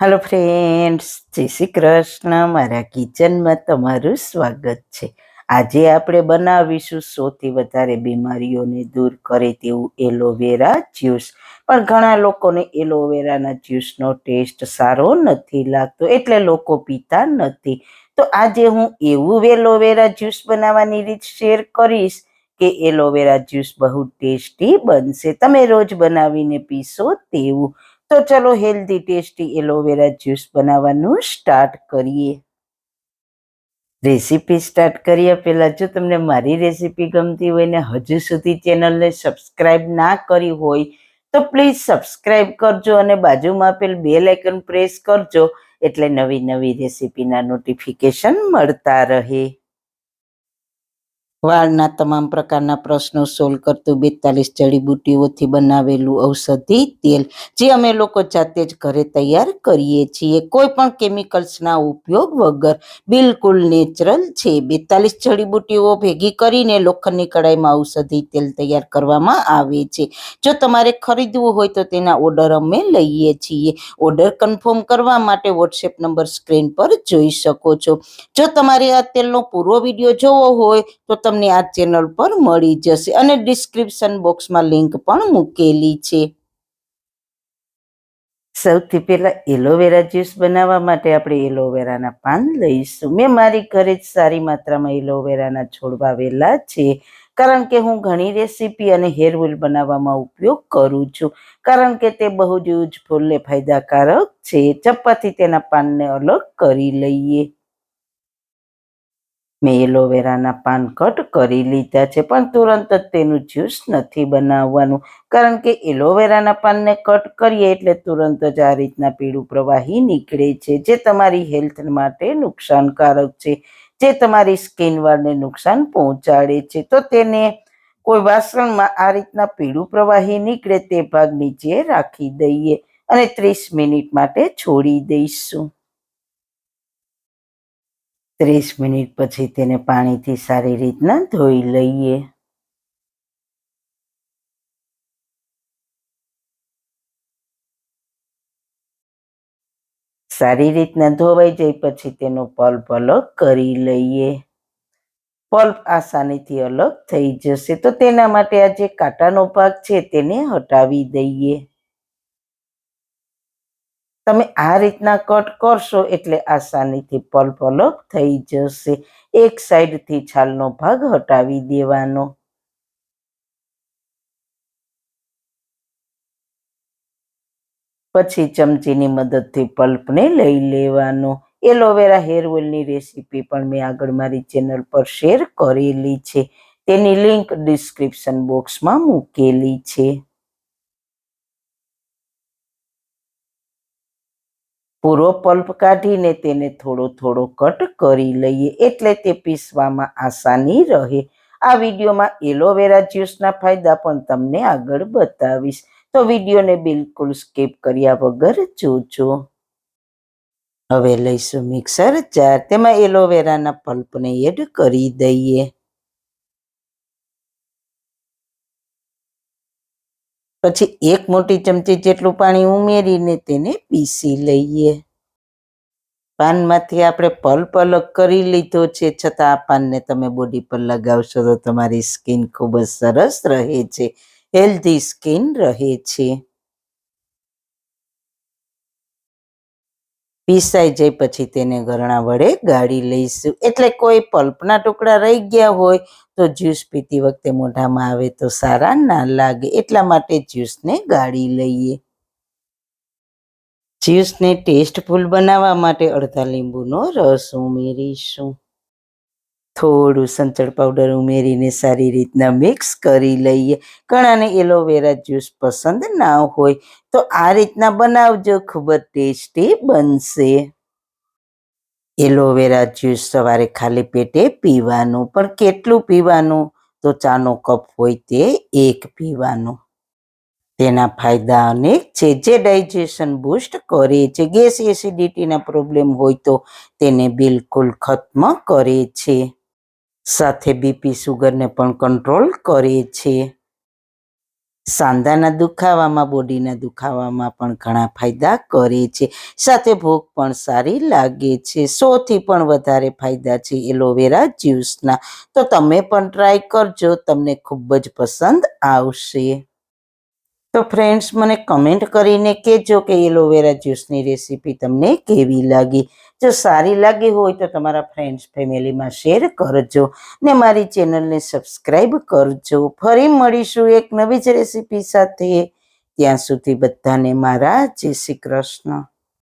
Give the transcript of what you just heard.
Hello friends, જય શ્રી કૃષ્ણ. મારા કિચનમાં તમારું સ્વાગત છે. આજે આપણે બનાવીશું સૌથી વધારે બીમારીઓને દૂર કરે તેવું એલોવેરા જ્યુસ. પણ ઘણા લોકોને એલોવેરાના જ્યુસનો ટેસ્ટ સારો નથી લાગતો, એટલે લોકો પીતા નથી. તો આજે હું એવું એલોવેરા જ્યુસ બનાવવાની રીત શેર કરીશ કે એલોવેરા જ્યુસ બહુ ટેસ્ટી બનશે. તમે રોજ બનાવીને પીશો તેવું. તો ચલો હેલ્ધી ટેસ્ટી એલોવેરા જ્યુસ બનાવવાનું સ્ટાર્ટ કરીએ. રેસીપી સ્ટાર્ટ કરીએ પહેલાં જો તમને મારી રેસીપી ગમતી હોય ને હજુ સુધી ચેનલને સબસ્ક્રાઇબ ના કરી હોય તો પ્લીઝ સબસ્ક્રાઇબ કરજો અને બાજુમાં આપેલ બેલ આઇકન પ્રેસ કરજો, એટલે નવી નવી રેસીપીના નોટિફિકેશન મળતા રહે. વાળના તમામ પ્રકારના પ્રશ્નો સોલ્વ કરતું 42 જડીબુટ્ટીઓથી બનાવેલું ઔષધિ તેલ, જે અમે લોકો જાતે જ ઘરે તૈયાર કરીએ છીએ, કોઈ પણ કેમિકલ્સના ઉપયોગ વગર, બિલકુલ નેચરલ છે. 42 જડીબુટ્ટીઓ ભેગી કરીને લોખંડની કડાઈમાં ઔષધિ તેલ તૈયાર કરવામાં આવે છે. જો તમારે ખરીદવું હોય તો તેના ઓર્ડર અમે લઈએ છીએ. ઓર્ડર કન્ફર્મ કરવા માટે વોટ્સએપ નંબર સ્ક્રીન પર જોઈ શકો છો. જો તમારે આ તેલનો પૂરો વિડીયો જોવો હોય તો તમને આ ચેનલ પર મળી જશે અને ડિસ્ક્રિપ્શન બોક્સમાં લિંક પણ મૂકેલી છે. સૌથી પહેલા એલોવેરા જ્યુસ બનાવવા માટે આપણે એલોવેરાના પાન લઈશું. મેં મારી ઘરે જ સારી માત્રામાં એલોવેરાના છોડ વાવેલા છે, કારણ કે હું ઘણી રેસીપી અને હેર ઓઇલ બનાવવામાં ઉપયોગ કરું છું, કારણ કે તે બહુ જ યુઝફુલ ફાયદાકારક છે. ચપ્પાથી તેના પાનને અલગ કરી લઈએ. મેં એલોવેરાના પાન કટ કરી લીધા છે, પણ તુરંત જ તેનું જ્યુસ નથી બનાવવાનું, કારણ કે એલોવેરાના પાનને કટ કરીએ એટલે તુરંત જ આ રીતના પીળું પ્રવાહી નીકળે છે, જે તમારી હેલ્થ માટે નુકસાનકારક છે, જે તમારી સ્કિન વાળને નુકસાન પહોંચાડે છે. તો તેને કોઈ વાસણમાં આ રીતના પીળું પ્રવાહી નીકળે તે ભાગ નીચે રાખી દઈએ અને 30 મિનિટ માટે છોડી દઈશું. 30 મિનિટ પછી તેને પાણીથી સારી રીતના ધોઈ લઈએ. સારી રીતના ધોવાઈ જાય પછી તેનો પલ્પ અલગ કરી લઈએ. પલ્પ આસાનીથી અલગ થઈ જશે, તો તેના માટે આ જે કાંટાનો ભાગ છે તેને હટાવી દઈએ. તમે આ રીતના કટ કરશો એટલે આસાનીથી પલ્પ અલગ થઈ જશે. એક સાઈડથી છાલનો ભાગ હટાવી દેવાનો. પછી ચમચીની મદદથી પલ્પને લઈ લેવાનો. એલોવેરા હેર ઓઇલની રેસીપી પણ મેં આગળ મારી ચેનલ પર શેર કરેલી છે, તેની લિંક ડિસ્ક્રિપ્શન બોક્સમાં મૂકેલી છે. પૂરો પલ્પ કાઢીને તેને થોડો થોડો કટ કરી લઈએ, એટલે તે પીસવામાં આસાની રહે. આ વિડીયોમાં એલોવેરા જ્યુસના ફાયદા પણ તમને આગળ બતાવીશ, તો વિડીયોને બિલકુલ સ્કીપ કર્યા વગર જોજો. હવે લઈશું મિક્સર જાર, તેમાં એલોવેરાના પલ્પને એડ કરી દઈએ. પછી 1 મોટી ચમચી જેટલું પાણી ઉમેરીને તેને પીસી લઈએ. પાનમાંથી આપણે પલ્પ અલગ કરી લીધો છે, છતાં આ પાનને તમે બોડી પર લગાવશો તો તમારી સ્કિન ખૂબ જ સરસ રહે છે, હેલ્ધી સ્કિન રહે છે. પીસાઈ જાય પછી તેને ગરણા વડે ગાળી લઈશું, એટલે કોઈ પલ્પના ટુકડા રહી ગયા હોય તો જ્યુસ પીતી વખતે મોઢામાં આવે તો સારા ના લાગે, એટલા માટે જ્યુસને ગાળી લઈએ. જ્યુસને ટેસ્ટફુલ બનાવવા માટે અડધા લીંબુનો રસ ઉમેરીશું. થોડું સંચળ પાવડર ઉમેરીને સારી રીતના મિક્સ કરી લઈએ. ઘણાને એલોવેરા જ્યુસ પસંદ ના હોય તો આ રીતના બનાવજો, ખૂબ જ ટેસ્ટી બનશે. એલોવેરા જ્યુસ સવારે ખાલી પેટે પીવાનું, પણ કેટલું પીવાનું? તો ચાનો કપ હોય તે 1 પીવાનો. તેના ફાયદા અનેક છે, જે ડાયજેશન બૂસ્ટ કરે છે, ગેસ એસિડિટીના પ્રોબ્લેમ હોય તો તેને બિલકુલ ખત્મ કરે છે, સાથે બીપી શુગરને પણ કંટ્રોલ કરે છે. સાંધાના દુખાવામાં, બોડીના દુખાવામાં પણ ઘણા ફાયદા કરે છે. સાથે ભૂખ પણ સારી લાગે છે. 100 થી પણ વધારે ફાયદા છે એલોવેરા જ્યુસના. તો તમે પણ ટ્રાય કરજો, તમને ખૂબ જ પસંદ આવશે. તો ફ્રેન્ડ્સ, મને કમેન્ટ કરીને કહેજો કે એલોવેરા જ્યુસની રેસીપી તમને કેવી લાગી. જો સારી લાગી હોય તો તમારા ફ્રેન્ડ્સ ફેમિલીમાં શેર કરજો ને મારી ચેનલને સબસ્ક્રાઈબ કરજો. ફરી મળીશું એક નવી જ રેસીપી સાથે. ત્યાં સુધી બધાને મારા જય શ્રી કૃષ્ણ.